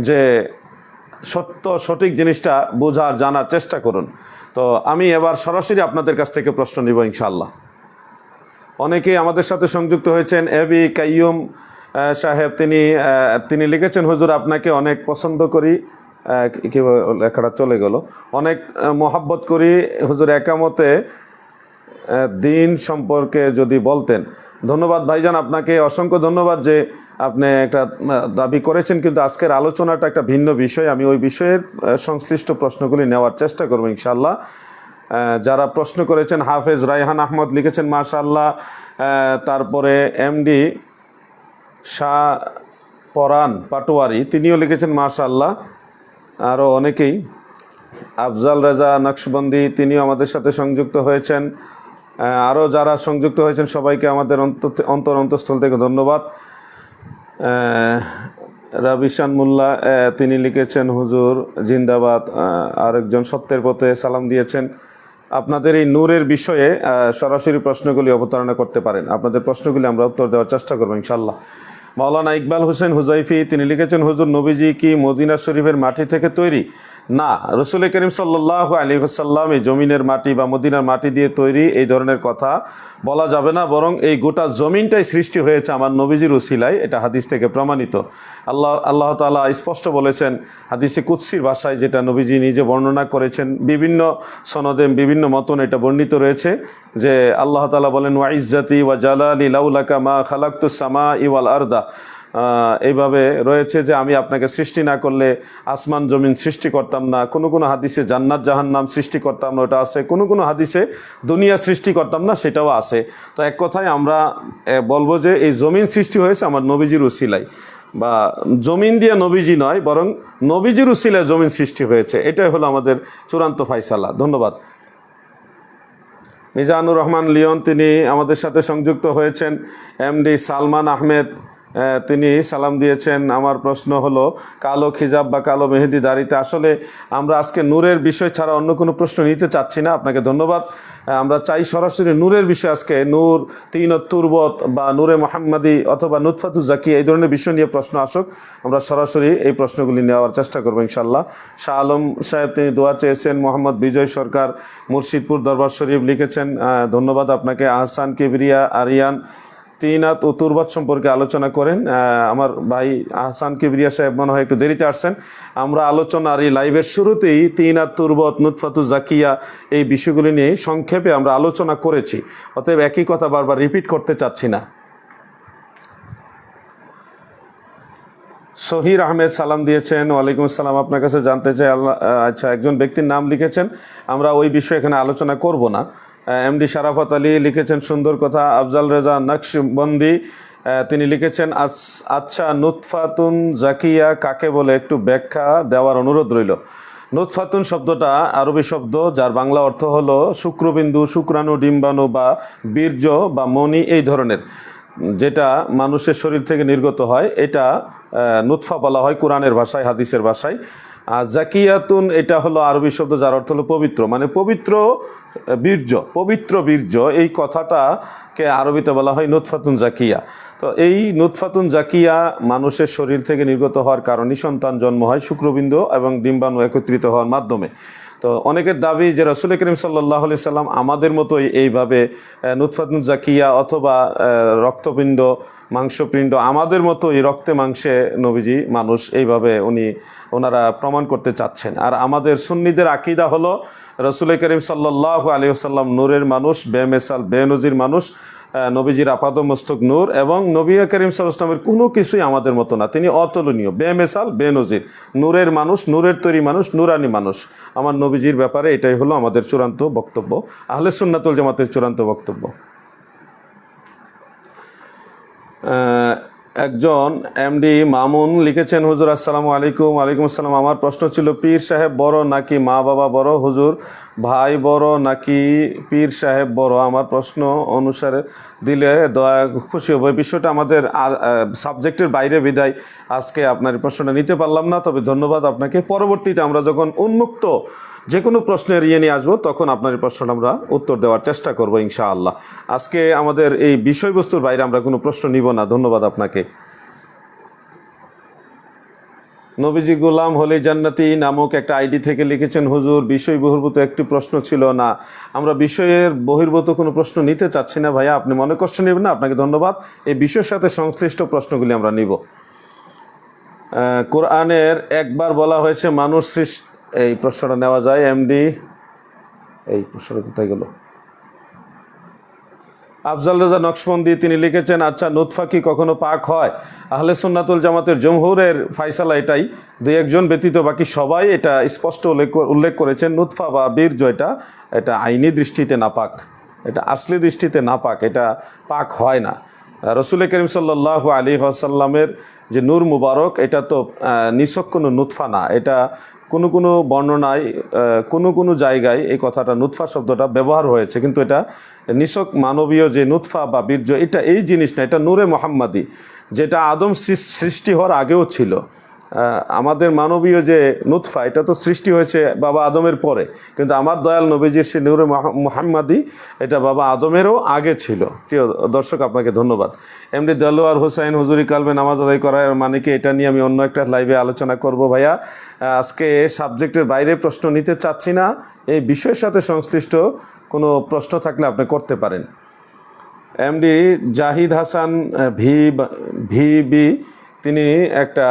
যে সঠিক জিনিসটা বোঝার, জানার চেষ্টা করুন। তো আমি এবার সরাসরি আপনাদের কাছ থেকে প্রশ্ন নিব ইনশাআল্লাহ। অনেকেই আমাদের সাথে সংযুক্ত হয়েছেন। এবি কাইয়ুম সাহেব তিনি লিখেছেন, হুজুর আপনাকে অনেক পছন্দ করি, কীভাবে লেখাটা চলে গেল, অনেক মহাব্বত করি হুজুর, একামতে দিন সম্পর্কে যদি বলতেন। ধন্যবাদ ভাইজান, আপনাকে অসংখ্য ধন্যবাদ যে আপনি একটা দাবি করেছেন, কিন্তু আজকের আলোচনাটা একটা ভিন্ন বিষয়। আমি ওই বিষয়ের সংশ্লিষ্ট প্রশ্নগুলি নেওয়ার চেষ্টা করবো ইনশাআল্লাহ। যারা প্রশ্ন করেছেন, হাফেজ রায়হান আহমদ লিখেছেন মাশাআল্লাহ, তারপরে এমডি শাহ পরান পাটোয়ারি তিনিও লিখেছেন মাশাআল্লাহ, আরও অনেকেই, আফজাল রেজা নকশবন্দি তিনিও আমাদের সাথে সংযুক্ত হয়েছেন, আরও যারা সংযুক্ত হয়েছেন সবাইকে আমাদের অন্তঃস্থল থেকে ধন্যবাদ। রাবিশান মোল্লা তিনি লিখেছেন হুজুর জিন্দাবাদ, আরেকজন সত্যের পথে সালাম দিয়েছেন। আপনাদের এই নূরের বিষয়ে সরাসরি প্রশ্নগুলি অবতারণা করতে পারেন, আপনাদের প্রশ্নগুলি আমরা উত্তর দেওয়ার চেষ্টা করবো ইনশাল্লাহ। মাওলানা ইকবাল হোসেন হুজাইফি তিনি লিখেছেন হুজুর নবীজি কি মদিনা শরীফের মাটি থেকে তৈরি? না, রসুল করিম সাল্লাল্লাহু আলাইহি ওয়াসাল্লাম এই জমিনের মাটি বা মদিনার মাটি দিয়ে তৈরি এই ধরনের কথা বলা যাবে না, বরং এই গোটা জমিনটাই সৃষ্টি হয়েছে আমার নবীজির উসিলায়, এটা হাদিস থেকে প্রমাণিত। আল্লাহ তাআলা স্পষ্ট বলেছেন হাদিসে কুদসির ভাষায়, যেটা নবীজি নিজে বর্ণনা করেছেন, বিভিন্ন সনদে বিভিন্ন মতন এটা বর্ণিত রয়েছে, যে আল্লাহ তাআলা বলেন ওয়া ইজ্জাতি ওয়া জালালি লাউলাকা মা খালাকতুস সামাই ওয়াল আরদা, এইভাবে রয়েছে যে আমি আপনাকে সৃষ্টি না করলে আসমান জমিন সৃষ্টি করতাম না। কোনো কোনো হাদিসে জান্নাত জাহান্নাম সৃষ্টি করতাম না, ওটা আছে। কোনো কোনো হাদিসে দুনিয়া সৃষ্টি করতাম না, সেটাও আছে। তো এক কথায় আমরা বলবো যে এই জমিন সৃষ্টি হয়েছে আমার নবীজির উসিলায়, বা জমিন দিয়ে নবীজি নয়, বরং নবীজির উসিলায় জমিন সৃষ্টি হয়েছে, এটাই হলো আমাদের চূড়ান্ত ফায়সালা। ধন্যবাদ। মিজানুর রহমান লিওন তিনি আমাদের সাথে সংযুক্ত হয়েছেন। এমডি সালমান আহমেদ তিনি সালাম দিয়েছেন। আমার প্রশ্ন হলো কালো খিজাব বা কালো মেহেদি দাড়িতে, আসলে আমরা আজকে নূরের বিষয় ছাড়া অন্য কোনো প্রশ্ন নিতে চাচ্ছি না। আপনাকে ধন্যবাদ। আমরা চাই সরাসরি নূরের বিষয়, আজকে নূর, তিনত তুরবত বা নূরে মোহাম্মদী অথবা নুতফাতুজ জাকিয়া এই ধরনের বিষয় নিয়ে প্রশ্ন আসুক, আমরা সরাসরি এই প্রশ্নগুলি নেওয়ার চেষ্টা করবো ইনশাল্লাহ। শাহ আলম সাহেব তিনি দোয়া চেয়েছেন। মোহাম্মদ বিজয় সরকার মুর্শিদপুর দরবার শরীফ লিখেছেন, ধন্যবাদ আপনাকে। আহসান কিবরিয়া আরিয়ান তিনাত ও তুরবাত সম্পর্কে আলোচনা করেন। আমার ভাই আহসান কিবরিয়া সাহেব মনে হয় একটু দেরিতে আসছেন। আমরা আলোচনার এই লাইভের শুরুতেই তিনাত তুরবত নুতফাতুজ জাকিয়া এই বিষয়গুলি নিয়ে সংক্ষেপে আমরা আলোচনা করেছি, অতএব একই কথা বারবার রিপিট করতে চাচ্ছি না। শহীর আহমেদ সালাম দিয়েছেন, ওয়ালাইকুম আসসালাম। আপনার কাছে জানতে চাই আচ্ছা, একজন ব্যক্তির নাম লিখেছেন, আমরা ওই বিষয়ে এখানে আলোচনা করব না। এমডি শারাফত আলী লিখেছেন সুন্দর কথা। আফজাল রেজা নকশবন্দি তিনি লিখেছেন আচ্ছা নুতফাতুন জাকিয়া কাকে বলে একটু ব্যাখ্যা দেওয়ার অনুরোধ রইল। নুতফাতুন শব্দটা আরবি শব্দ, যার বাংলা অর্থ হলো শুক্রবিন্দু, শুক্রাণু, ডিম্বাণু বা বীর্য বা মণি এই ধরনের, যেটা মানুষের শরীর থেকে নির্গত হয়, এটা নুতফা বলা হয় কোরআনের ভাষায়, হাদিসের ভাষায়। আর জাকিয়াতুন এটা হলো আরবি শব্দ, যার অর্থ হলো পবিত্র, মানে পবিত্র বীর্য, পবিত্র বীর্য, এই কথাটাকে আরবিতে বলা হয় নুতফাতুন জাকিয়া। তো এই নুতফাতুন জাকিয়া মানুষের শরীর থেকে নির্গত হওয়ার কারণে সন্তান জন্ম হয় শুক্রবিন্দু এবং ডিম্বাণু একত্রিত হওয়ার মাধ্যমে। তো অনেকের দাবি যে রাসূল করিম সাল্লাল্লাহু আলাইহি সাল্লাম আমাদের মতোই এইভাবে নুতফাতুন জাকিয়া অথবা রক্তপিণ্ড, মাংসপিণ্ড, আমাদের মতোই রক্তে মাংসে নবীজি মানুষ, এইভাবে ওনারা প্রমাণ করতে চাচ্ছেন। আর আমাদের সুন্নিদের আকীদা হলো রাসূল করিম সাল্লাল্লাহু আলাইহি ওয়াসাল্লাম নূরের মানুষ, বেমেসাল বেনজির মানুষ, নবীজির আপাদমস্তক নূর, এবং নবী করিম সাল্লাল্লাহু আলাইহি ওয়াসাল্লামের কোনো কিছুই আমাদের মতো না, তিনি অতুলনীয়, বেমেসাল বেনজির, নূরের মানুষ, নূরের তৈরি মানুষ, নূরানি মানুষ। আমার নবীজির ব্যাপারে এটাই হলো আমাদের চূড়ান্ত বক্তব্য, আহলে সুন্নাতুল জামাতের চূড়ান্ত বক্তব্য। একজন এমডি মামুন লিখেছেন হুজুর আসসালামু আলাইকুম। ওয়ালাইকুম আসসালাম। আমার প্রশ্ন ছিল পীর সাহেব বড় নাকি মা বাবা বড়? হুজুর ভাই বড় নাকি পীর সাহেব বড়? আমার প্রশ্ন অনুসারে দিলে দয়া খুশি হব। এই বিষয়টা আমাদের সাবজেক্টের বাইরে বিদায় আজকে আপনার প্রশ্নটা নিতে পারলাম না, তবে ধন্যবাদ আপনাকে। পরবর্তীতে আমরা যখন উন্মুক্ত যে কোনো প্রশ্নের নিয়ে আসবো, তখন আপনার এই প্রশ্নটা আমরা উত্তর দেওয়ার চেষ্টা করবো ইনশাআল্লাহ। আজকে আমাদের এই বিষয়বস্তুর বাইরে আমরা কোনো প্রশ্ন নিব না। ধন্যবাদ আপনাকে। নবীজি গোলাম হলে জান্নাতি নামক একটা আইডি থেকে লিখেছেন হুজুর বিষয় বহির্ভূত একটি প্রশ্ন ছিল। না, আমরা বিষয়ের বহির্ভূত কোনো প্রশ্ন নিতে চাচ্ছি না ভাইয়া, আপনি মনে কষ্ট নেবেন না। আপনাকে ধন্যবাদ। এই বিষয়ের সাথে সংশ্লিষ্ট প্রশ্নগুলি আমরা নিব। কোরআনের একবার বলা হয়েছে মানুষ সৃষ্টি, এই প্রশ্নটা নেওয়া যায়। এমডি এই প্রশ্নটা কোথায় গেল? আফজাল রেজা নকশবন্দি তিনি লিখেছেন, আচ্ছা নুতফা কি কখনো পাক হয়? আহলে সুন্নাতুল জামাতের জমহুরের ফায়সালা এটাই, দুই একজন ব্যতীত বাকি সবাই এটা স্পষ্ট উল্লেখ করেছেন, নুতফা বা বীর্য এটা আইনি দৃষ্টিতে নাপাক, এটা আসলি দৃষ্টিতে নাপাক, এটা পাক হয় না। রসুল করিম সাল্লাল্লাহু আলাইহি ওয়াসাল্লামের যে নূর মুবারক, এটা তো নিছক কোনো নুতফা না। এটা কোনো কোনো বর্ণনায় কোনো কোনো জায়গায় এই কথাটা নুতফা শব্দটা ব্যবহার হয়েছে, কিন্তু এটা নিছক মানবীয় যে নুতফা বা বীর্য, এটা এই জিনিস না, এটা নূরে মোহাম্মদী, যেটা আদম সৃষ্টি হওয়ার আগেও ছিল। আমাদের মানবীয় যে নুতফা, এটা তো সৃষ্টি হয়েছে বাবা আদমের পরে, কিন্তু আমার দয়াল নবীজির সে নূরে মোহাম্মদী, এটা বাবা আদমেরও আগে ছিল। প্রিয় দর্শক, আপনাকে ধন্যবাদ। এমডি দেলোয়ার হোসাইন, হুজুরি কালবে নামাজ আদায় করার মানে কি, এটা নিয়ে আমি অন্য একটা লাইভে আলোচনা করব ভাইয়া। আজকে সাবজেক্টের বাইরে প্রশ্ন নিতে চাচ্ছি না, এই বিষয়ের সাথে সংশ্লিষ্ট কোনো প্রশ্ন থাকলে আপনি করতে পারেন। এমডি জাহিদ হাসান ভিবি তিনি একটা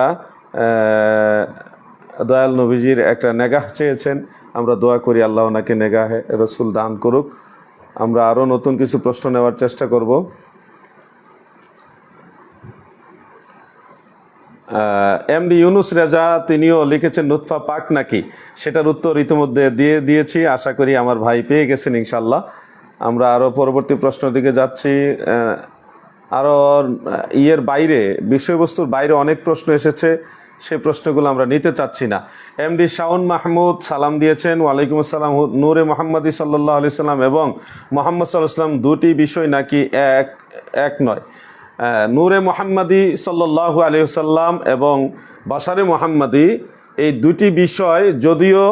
দয়াল নবীজির একটা নেগাহ চেয়েছেন, আমরা দোয়া করি আল্লাহ ওনাকে নেগাহে রসুল দান করুক। আমরা আরও নতুন কিছু প্রশ্ন নেওয়ার চেষ্টা করব। এমডি ইউনুস রেজা তিনিও লিখেছেন, নুতফা পাক নাকি, সেটার উত্তর ইতিমধ্যে দিয়েছি, আশা করি আমার ভাই পেয়ে গেছেন ইনশাল্লাহ। আমরা আরও পরবর্তী প্রশ্নের দিকে যাচ্ছি। আরও বাইরে, বিষয়বস্তুর বাইরে অনেক প্রশ্ন এসেছে, সেই প্রশ্নগুলো আমরা নিতে চাচ্ছি না। এমডি শাওন মাহমুদ সালাম দিয়েছেন, ওয়ালাইকুম আসসালাম। নূরে মোহাম্মদী সাল্লাল্লাহু আলাইহি সাল্লাম এবং মোহাম্মদ সাল্লাল্লাহু আলাইহি সাল্লাম দুটি বিষয় নাকি এক নয়? নূরে মোহাম্মদী সাল্লাল্লাহু আলাইহি সাল্লাম এবং বাশারে মোহাম্মদী, এই দুটি বিষয় যদিও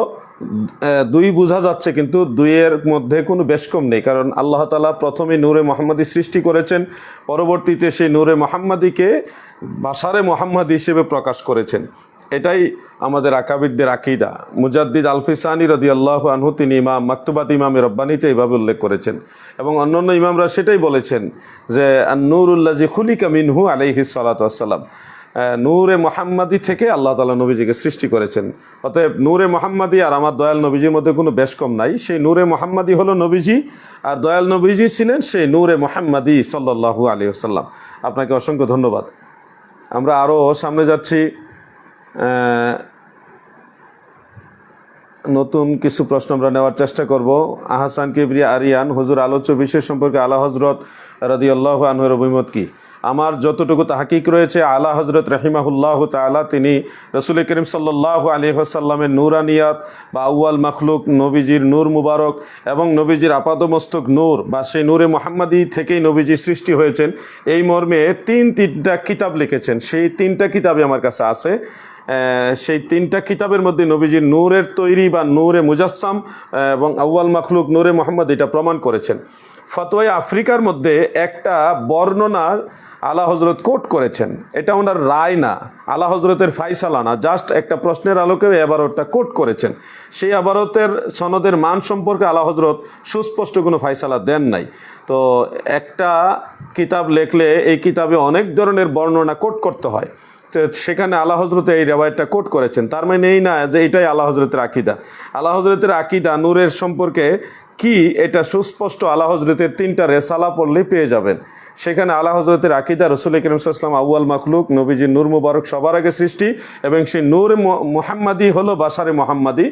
দুই বোঝা যাচ্ছে, কিন্তু দুইয়ের মধ্যে কোনো বেশকম নেই, কারণ আল্লাহ তাআলা প্রথমে নূরে মোহাম্মদী সৃষ্টি করেছেন, পরবর্তীতে সেই নূরে মোহাম্মদীকে বাশারে মোহাম্মদী হিসেবে প্রকাশ করেছেন। এটাই আমাদের আকাবিরদের আকীদা। মুজাদ্দিদ আল-ফিসানি রাদিয়াল্লাহু আনহু তিনি ইমাম মাকতুবাত ইমামে রব্বানিতে এইভাবে উল্লেখ করেছেন, এবং অন্যান্য ইমামরা সেটাই বলেছেন যে আন-নূরুল্লাযী খুলিকা মিনহু আলাইহিস সালাতু ওয়াসসালাম, নূরে মোহাম্মদী থেকে আল্লাহ তাআলা নবীজিকে সৃষ্টি করেছেন। অতএব নূরে মোহাম্মদী আর আমার দয়াল নবীজির মধ্যে কোনো বেশকম নাই। সেই নূরে মোহাম্মদী হলো নবীজি, আর দয়াল নবীজি ছিলেন সেই নূরে মোহাম্মদী সাল্লাল্লাহু আলাইহি ওয়াসাল্লাম। আপনাকে অসংখ্য ধন্যবাদ। আমরা আরও সামনে যাচ্ছি, নতুন কিছু প্রশ্ন আমরা নেওয়ার চেষ্টা করব। আহসান কিবরিয়া আরিয়ান, হুজুর আলোচ্য বিষয় সম্পর্কে আলা হজরত রাদিয়াল্লাহু আনহুর অভিমত কি? আমার যতটুকু তাহকিক রয়েছে, আলা হজরত রাহিমাহুল্লাহ তাআলা তিনি রসুল করিম সাল্লাল্লাহু আলাইহি ওয়াসাল্লামের নূরানিয়াত বা আউয়াল মখলুক, নবীজির নূর মুবারক এবং নবীজির আপাদমস্তক নূর বা সেই নূরে মোহাম্মদী থেকেই নবীজি সৃষ্টি হয়েছেন, এই মর্মে তিনটা কিতাব লিখেছেন। সেই তিনটা কিতাবই আমার কাছে আছে। সেই তিনটা কিতাবের মধ্যে নবীজির নূরের তৈরি বা নূরে মুজাসসাম এবং আউয়াল মখলুক নূরে মোহাম্মদ এটা প্রমাণ করেছেন। ফতোয়া আফ্রিকার মধ্যে একটা বর্ণনা আলা হজরত কোট করেছেন, এটা ওনার রায় না, আলা হজরতের ফাইসালা না, জাস্ট একটা প্রশ্নের আলোকেও আবারতটা কোট করেছেন। সেই আবারতের সনদের মান সম্পর্কে আলা হজরত সুস্পষ্ট কোনো ফাইসালা দেন নাই। তো একটা কিতাব লেখলে এই কিতাবে অনেক ধরনের বর্ণনা কোট করতে হয়, সেখানে আলা হজরত এই রেওয়ায়তটা কোট করেছেন। তার মানে এই না যে এটাই আলা হজরতের আকীদা। আলা হজরতের আকীদা নূরের সম্পর্কে কি, এটা সুস্পষ্ট আলা হজরতের তিনটা রেসালা পড়লেই পেয়ে যাবেন। সেখানে আলা হজরতের আকীদা রসুল করিম সাল্লাল্লাহু আলাইহি ওয়াসাল্লাম আউয়াল মখলুক, নবীজির নূর মুবারক সবার আগে সৃষ্টি, এবং সেই নূরে মুহাম্মাদি হলো বাশারে মুহাম্মাদি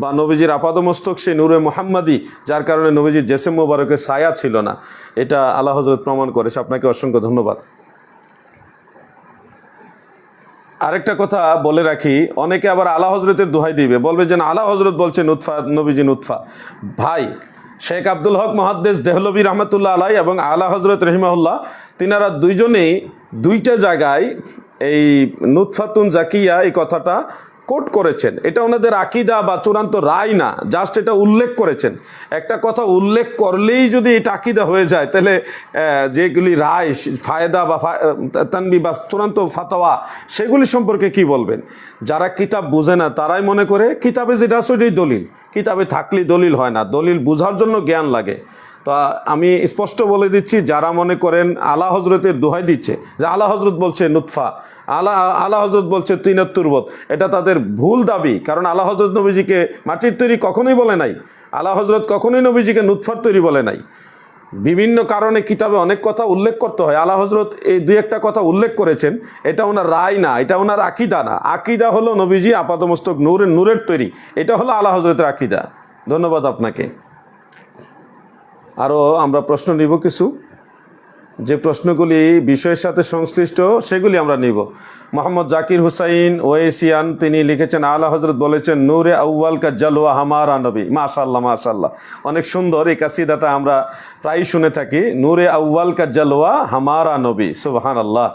বা নবীজির আপাদমস্তক সেই নূরে মুহাম্মাদি, যার কারণে নবীজির জেসেম মুবারকের ছায়া ছিল না। এটা আলা হজরত প্রমাণ করেছে। আপনাকে অসংখ্য ধন্যবাদ। আরেকটা কথা বলে রাখি, অনেকে আবার আলা হজরতের দোহাই দিবে, বলবে যে আলা হজরত বলছে নুতফা, নবীজি নুতফা। ভাই, শেখ আব্দুল হক মুহাদ্দিস দেহলভী রহমতুল্লাহ আলাই এবং আলা হজরত রহিমাহুল্লাহ, তিনারা দুইজনেই দুইটা জায়গায় এই নুতফাতুন জাকিয়া এই কথাটা কোট করেছেন। এটা ওনাদের আকীদা বা চূড়ান্ত রায় না, জাস্ট এটা উল্লেখ করেছেন। একটা কথা উল্লেখ করলেই যদি এটা আকীদা হয়ে যায়, তাহলে যেগুলি রায়, ফায়দা বা তানবি বা চূড়ান্ত ফাতোয়া, সেগুলি সম্পর্কে কি বলবেন? যারা কিতাব বোঝে না তারাই মনে করে কিতাবে যেটা আছে ওইটাই দলিল। কিতাবে থাকলেই দলিল হয় না, দলিল বোঝার জন্য জ্ঞান লাগে। তো আমি স্পষ্ট বলে দিচ্ছি, যারা মনে করেন আলা হজরতের দোহাই দিচ্ছে যে আলা হজরত বলছে নুতফা, আলা হজরত বলছে তিনাত তুরবত, এটা তাদের ভুল দাবি। কারণ আলা হজরত নবীজিকে মাটির তৈরি কখনোই বলে নাই, আলা হজরত কখনোই নবীজিকে নুতফার তৈরি বলে নাই। বিভিন্ন কারণে কিতাবে অনেক কথা উল্লেখ করতে হয়। আলা হজরত এই দুই একটা কথা উল্লেখ করেছেন, এটা ওনার রায় না, এটা ওনার আকিদা না। আকিদা হলো নবীজি আপাতমস্তক নূরের তৈরি, এটা হলো আলা হজরতের আকিদা। ধন্যবাদ আপনাকে। আরও আমরা প্রশ্ন নিব কিছু, যে প্রশ্নগুলি বিষয়ের সাথে সংশ্লিষ্ট সেগুলি আমরা নিব। মোহাম্মদ জাকির হুসাইন ওয়েসিয়ান তিনি লিখেছেন, আলা হজরত বলেছেন, নূরে আউ্বাল কা জালওয়া হামারা নবী। মাশাআল্লাহ মাশাআল্লাহ, অনেক সুন্দর। এই কাসিদাটা আমরা প্রায় শুনে থাকি, নূরে আউ্বাল কা জালওয়া হামারা নবী। সুবহানাল্লাহ,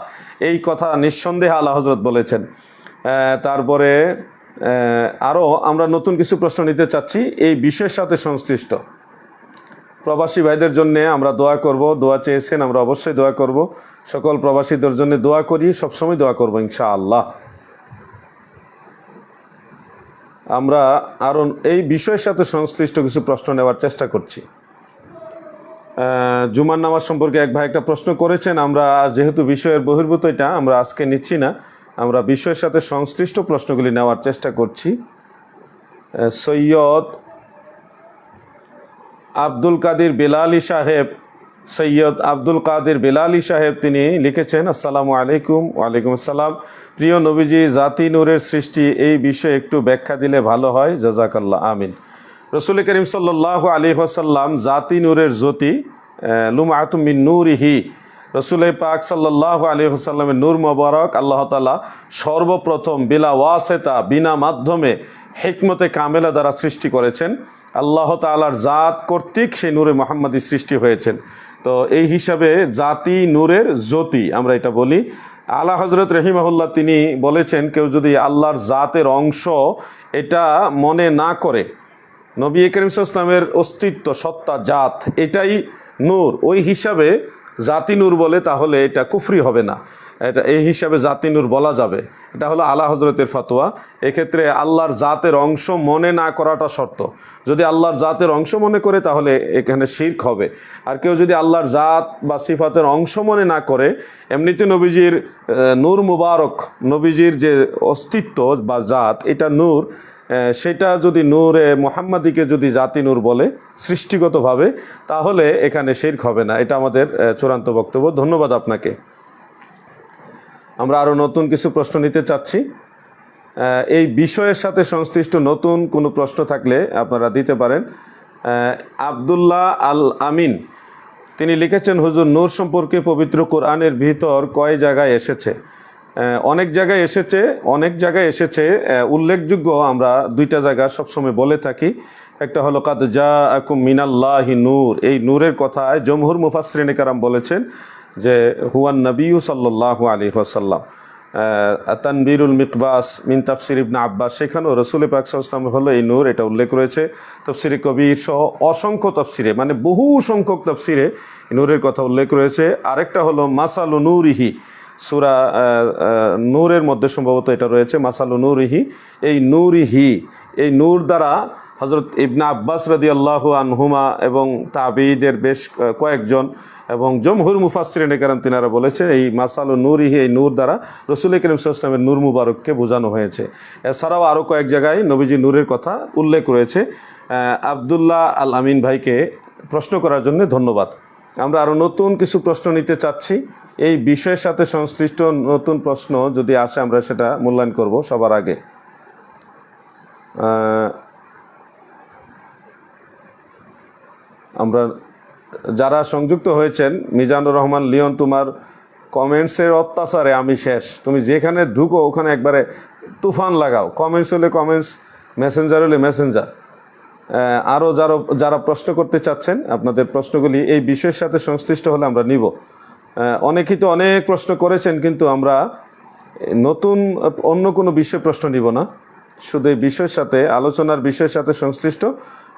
এই কথা নিঃসন্দেহে আলা হজরত বলেছেন। তারপরে আরও আমরা নতুন কিছু প্রশ্ন নিতে চাচ্ছি এই বিষয়ের সাথে সংশ্লিষ্ট। প্রবাসী ভাইদের জন্য আমরা দোয়া করব, দোয়া চেয়েছেন, আমরা অবশ্যই দোয়া করব। সকল প্রবাসীদের জন্য দোয়া করি, সবসময় দোয়া করব ইনশাআল্লাহ। আমরা আরও এই বিষয়ের সাথে সংশ্লিষ্ট কিছু প্রশ্ন নেওয়ার চেষ্টা করছি। জুমার নামাজ সম্পর্কে এক ভাই একটা প্রশ্ন করেছেন, আমরা যেহেতু বিষয়ের বহির্ভূত এটা আমরা আজকে নিচ্ছি না, আমরা বিষয়ের সাথে সংশ্লিষ্ট প্রশ্নগুলি নেওয়ার চেষ্টা করছি। সৈয়দ আব্দুল কাদের বেলালি সাহেব, সৈয়দ আব্দুল কাদের বেলালি সাহেব তিনি লিখেছেন, আসসালামু আলাইকুম। ওয়ালাইকুম আসসালাম। প্রিয় নবীজি জাতি নূরের সৃষ্টি, এই বিষয়ে একটু ব্যাখ্যা দিলে ভালো হয়, জাযাকাল্লাহ। আমিন। রসুল করিম সাল্লাল্লাহু আলাইহি ওয়াসাল্লাম জাতি নূরের জ্যোতি, লুমআতুম মিন নূরিহি। রসুল পাক সাল্লাল্লাহু আলাইহি ওয়াসাল্লামের নূর মোবারক আল্লাহ তাআলা সর্বপ্রথম বিলা ওয়াসিতা, বিনা মাধ্যমে হিকমতে কামেলা দ্বারা সৃষ্টি করেছেন। আল্লাহ তাআলার জাত কর্তৃক সেই নূরে মুহাম্মাদি সৃষ্টি হয়েছেন। তো এই হিসাবে জাতি নূরের জ্যোতি আমরা এটা বলি। আলা হজরত রহিমাহুল্লাহ তিনি বলেছেন, কেউ যদি আল্লাহর জাতের অংশ এটা মনে না করে, নবী করিম সাল্লাল্লাহু আলাইহি ওয়াসাল্লামের অস্তিত্ব, সত্তা, জাত এটাই নূর, ওই হিসাবে জাতি নূর বলে, তাহলে এটা কুফরি হবে না, এটা এই হিসাবে জাতি নূর বলা যাবে। এটা হলো আলা হজরতের ফতোয়া। এক্ষেত্রে আল্লাহর জাতের অংশ মনে না করাটা শর্ত। যদি আল্লাহর জাতের অংশ মনে করে তাহলে এখানে শিরক হবে। আর কেউ যদি আল্লাহর জাত বা সিফাতের অংশ মনে না করে, এমনিতে নবীজির নূর মুবারক, নবীজির যে অস্তিত্ব বা জাত এটা নূর, সেটা যদি নূরে মুহাম্মাদিকে যদি জাতি নূর বলে সৃষ্টিগতভাবে, তাহলে এখানে শিরক হবে না। এটা আমাদের চূড়ান্ত বক্তব্য। ধন্যবাদ আপনাকে। আমরা আরও নতুন কিছু প্রশ্ন নিতে চাচ্ছি। এই বিষয়ের সাথে সংশ্লিষ্ট নতুন কোনো প্রশ্ন থাকলে আপনারা দিতে পারেন। আব্দুল্লাহ আল আমিন তিনি লিখেছেন, হুজুর নূর সম্পর্কে পবিত্র কোরআনের ভিতর কয় জায়গায় এসেছে? অনেক জায়গায় এসেছে। উল্লেখযোগ্য আমরা দুইটা জায়গা সবসময় বলে থাকি। একটা হলো কাদ জাআকুম মিনাল্লাহি নূর, এই নূরের কথায় জমহুর মুফাসসিরিনে কেরাম বলেছেন যে হুয়ান নবিয়্যু সাল্লাল্লাহু আলাইহি ওয়াসাল্লাম। তানবীরুল মিকবাস মিন তাফসির ইবনে আব্বাস, সেখানেও রসুল পাক সাল্লাল্লাহু আলাইহি ওয়াসাল্লাম হলো এই নূর, এটা উল্লেখ রয়েছে। তাফসিরে কবির সহ অসংখ্য তাফসিরে, মানে বহু সংখ্যক তাফসিরে নূরের কথা উল্লেখ রয়েছে। আরেকটা হলো মাসালু নূরিহি, সূরা নূরের মধ্যে সম্ভবত এটা রয়েছে, মাসালু নূরিহি। এই নূরিহি, এই নূর দ্বারা হযরত ইবনে আব্বাস রাদিয়াল্লাহু আনহুমা এবং তাবিঈদের বেশ কয়েকজন এবং জমহুর মুফাসসিরিনে কেরাম তিনারা বলেছে, এই মাসালু নূরিহি, এই নূর দ্বারা রসুল করিম সাল্লাল্লাহু আলাইহি ওয়াসাল্লামের নূর মুবারককে বোঝানো হয়েছে। এছাড়াও আরও কয়েক জায়গায় নবীজি নূরের কথা উল্লেখ রয়েছে। আব্দুল্লাহ আল আমিন ভাইকে প্রশ্ন করার জন্য ধন্যবাদ। আমরা আরও নতুন কিছু প্রশ্ন নিতে চাচ্ছি। এই বিষয়ের সাথে সংশ্লিষ্ট নতুন প্রশ্ন যদি আসে আমরা সেটা মূল্যায়ন করব সবার আগে। আমরা যারা সংযুক্ত হয়েছেন, মিজানুর রহমান লিওন, তোমার কমেন্টসের অত্যাচারে আমি শেষ। তুমি যেখানে ঢুকো ওখানে একবারে তুফান লাগাও, কমেন্টস হলে কমেন্টস, মেসেঞ্জার হলে মেসেঞ্জার। আরও যারা প্রশ্ন করতে চাচ্ছেন, আপনাদের প্রশ্নগুলি এই বিষয়ের সাথে সংশ্লিষ্ট হলে আমরা নিব। অনেকেই তো অনেক প্রশ্ন করেছেন, কিন্তু আমরা নতুন অন্য কোনো বিষয়ে প্রশ্ন নিব না, শুধু এই বিষয়ের সাথে, আলোচনার বিষয়ের সাথে সংশ্লিষ্ট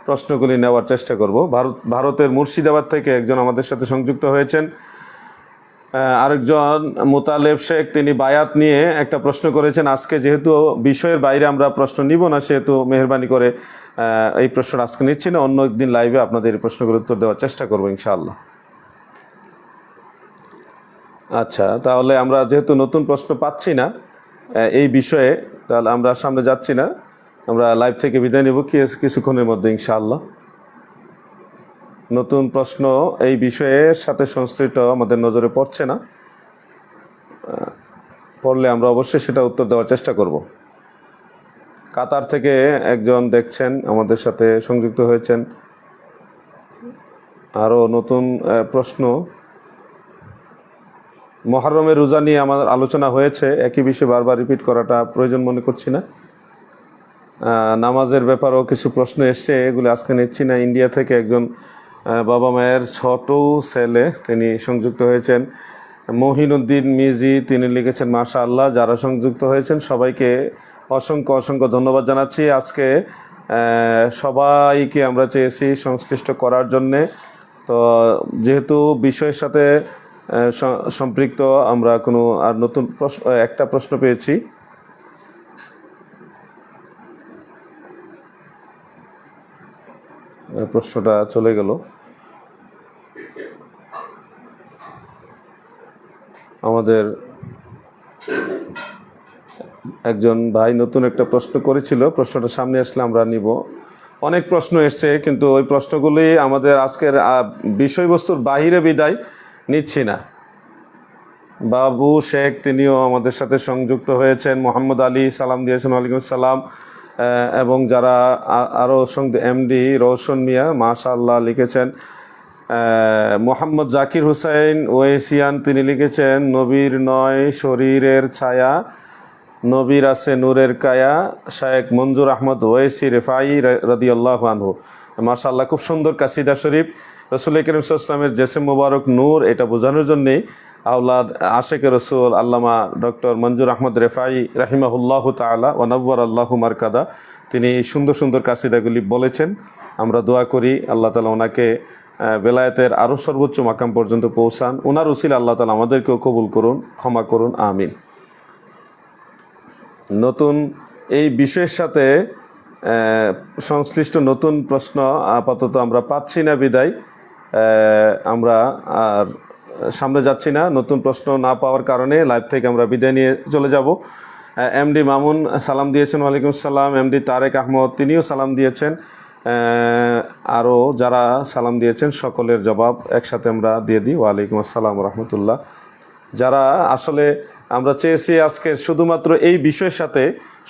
প্রশ্নগুলি নেওয়ার চেষ্টা করব। ভারতের মুর্শিদাবাদ থেকে একজন আমাদের সাথে সংযুক্ত হয়েছেন। আরেকজন মোতালেব শেখ, তিনি বায়াত নিয়ে একটা প্রশ্ন করেছেন। আজকে যেহেতু বিষয়ের বাইরে আমরা প্রশ্ন নিব না, সেহেতু মেহরবানি করে এই প্রশ্নটা আজকে নিচ্ছি না, অন্য একদিন লাইভে আপনাদের এই প্রশ্নগুলোর উত্তর দেওয়ার চেষ্টা করবো ইনশাআল্লাহ। আচ্ছা, তাহলে আমরা যেহেতু নতুন প্রশ্ন পাচ্ছি না এই বিষয়ে, তাহলে আমরা সামনে যাচ্ছি না, আমরা লাইভ থেকে বিদায় নেব কিছুক্ষণের মধ্যে ইনশাআল্লাহ। নতুন প্রশ্ন এই বিষয়ের সাথে সংশ্লিষ্ট আমাদের নজরে পড়ছে না, পড়লে আমরা অবশ্যই সেটা উত্তর দেওয়ার চেষ্টা করব। কাতার থেকে একজন দেখছেন, আমাদের সাথে সংযুক্ত হয়েছেন। আরও নতুন প্রশ্ন, মুহররমের রোজা নিয়ে আমাদের আলোচনা হয়েছে, একই বিষয়ে বারবার রিপিট করাটা প্রয়োজন মনে করছি না। নামাজের ব্যাপারেও কিছু প্রশ্ন এসছে, এগুলো আজকে নিচ্ছি না। ইন্ডিয়া থেকে একজন বাবা মায়ের ছোট ছেলে তিনি সংযুক্ত হয়েছেন, মহিনুদ্দিন মিজি, তিনি লিখেছেন মাশাআল্লাহ। যারা সংযুক্ত হয়েছেন সবাইকে অসংখ্য অসংখ্য ধন্যবাদ জানাচ্ছি। আজকে সবাইকে আমরা চেয়েছি সংশ্লিষ্ট করার জন্যে, তো যেহেতু বিষয়ের সাথে সম্পৃক্ত আমরা কোনো আর নতুন প্রশ্ন, একটা প্রশ্ন পেয়েছি। প্রশ্নটা চলে গেল। আমাদের একজন ভাই নতুন একটা প্রশ্ন করেছিল, প্রশ্নটা সামনে আসলে আমরা নিব। অনেক প্রশ্ন এসছে, কিন্তু ওই প্রশ্নগুলি আমাদের আজকের বিষয়বস্তুর বাহিরে বিদায় নিচ্ছি না। বাবু শেখ তিনিও আমাদের সাথে সংযুক্ত হয়েছেন, মোহাম্মদ আলী সালাম দিয়েছেন, ওয়ালাইকুম আসসালাম। এবং যারা আরও এমডি রওশন মিয়া মাশাআল্লাহ লিখেছেন। মোহাম্মদ জাকির হুসাইন ওয়েসিয়ান তিনি লিখেছেন নবীর নয় শরীরের ছায়া, নবীর আছে নূরের কায়া, শায়েখ মঞ্জুর আহমদ ওয়েসি রেফাই রাদিয়াল্লাহু আনহু। মাশাআল্লাহ, খুব সুন্দর কাসিদা শরীফ। রসুল করিম সাল্লাল্লাহু আলাইহি ওয়াসাল্লামের জেসেম মুবারক নূর, এটা বোঝানোর জন্যেই আওলাদ আশেকে রসুল আল্লামা ডক্টর মঞ্জুর আহমদ রেফাই রাহিমাহুল্লাহ তাআলা ওয়া নব্বর আল্লাহু মারকাদা, তিনি সুন্দর সুন্দর কাসিদাগুলি বলেছেন। আমরা দোয়া করি আল্লাহ তাআলা ওনাকে বেলায়েতের আরও সর্বোচ্চ মাকাম পর্যন্ত পৌঁছান। ওনার উসিলা আল্লাহ তাআলা আমাদেরকেও কবুল করুন, ক্ষমা করুন, আমিন। নতুন এই বিষয়ের সাথে সংশ্লিষ্ট নতুন প্রশ্ন আপাতত আমরা পাচ্ছি না, বিদায় আমরা আর সামনে যাচ্ছি না। নতুন প্রশ্ন না পাওয়ার কারণে লাইভ থেকে আমরা বিদায় নিয়ে চলে যাব। এমডি মামুন সালাম দিয়েছেন, ওয়ালাইকুম আসসালাম। এমডি তারেক আহমদ তিনিও সালাম দিয়েছেন। আরও যারা সালাম দিয়েছেন সকলের জবাব একসাথে আমরা দিয়ে দিই, ওয়ালাইকুম আসসালাম রহমতুল্লাহ। যারা আসলে আমরা চেয়েছি আজকে শুধুমাত্র এই বিষয়ের সাথে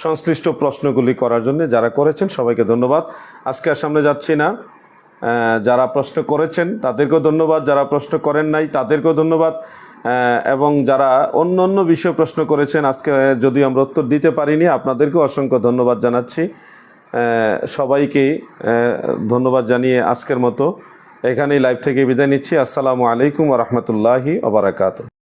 সংশ্লিষ্ট প্রশ্নগুলি করার জন্য, যারা করেছেন সবাইকে ধন্যবাদ। আজকে আর সামনে যাচ্ছি না। যারা প্রশ্ন করেছেন তাদেরকেও ধন্যবাদ, যারা প্রশ্ন করেন নাই তাদেরকেও ধন্যবাদ, এবং যারা অন্য অন্য বিষয়ে প্রশ্ন করেছেন আজকে যদিও আমরা উত্তর দিতে পারিনি, আপনাদেরকেও অসংখ্য ধন্যবাদ জানাচ্ছি। সবাইকে ধন্যবাদ জানিয়ে আজকের মতো এখানেই লাইভ থেকে বিদায় নিচ্ছি। আসসালামু আলাইকুম ওয়া রাহমাতুল্লাহি ওয়া বারাকাতুহু।